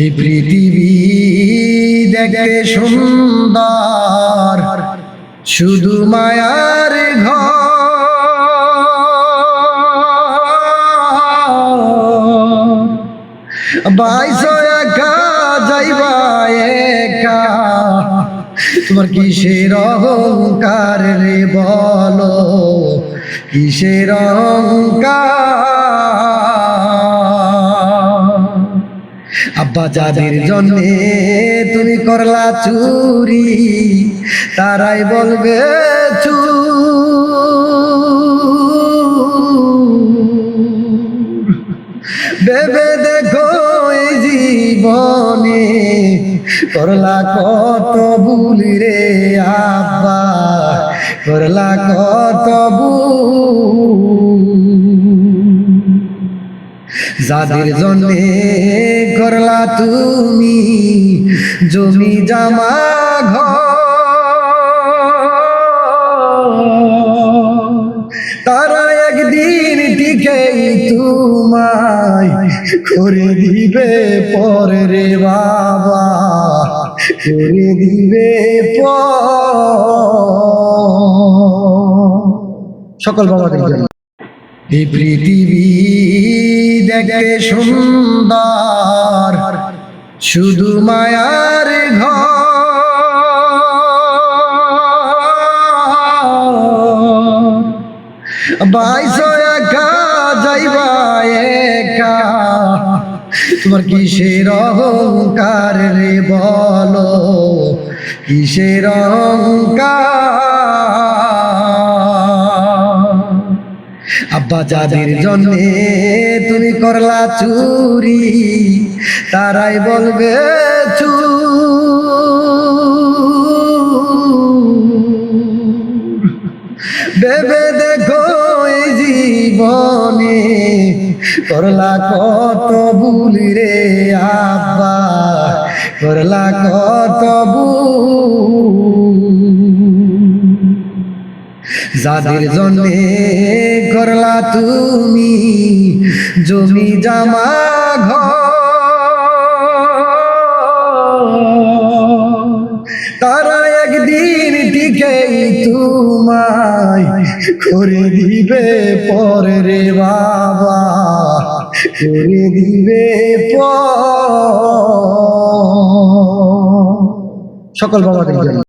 এই পৃথিবী দেখতে সুন্দর, শুধু মায়ার ঘর। বাইশো একা যাইবা একা, তোমার কিসের অহংকার রে বলো, কিসের অহংকার। আব্বা যাদের জন্যে তুমি করলা চুরি, তারাই বলবে চুর। ভেবে দেখো এই জীবনে করলা কত ভুল রে আব্বা, করলা কত ভুল। যাদের জন্যে করলা তুমি জমি জামা ঘর, তারা একদিন ঠিকই তোমায় করে দিবে পরে রে বাবা, করে দিবে সকল বাবাদের জন্য। এই পৃথিবী দেখতে সুন্দর, শুধু মায়ার ঘর। বাইশো একা যাইবা একা, তোমার কিসের অহংকার রে বলো, কিসের অহংকার। আব্বা যাদের জন্যে তুমি করলা চুরি, তারাই বলবে চুর। ভেবে দেখো এই জীবনে করলা কত ভুল রে আব্বা, করলা কত ভুল। যাদের জন্যে করলা তুমি জমি জামা ঘর, তারা একদিন ঠিকই তোমায় করে দিবে পরে রে বাবা, করে দিবে সকল বাবাদের জন্য।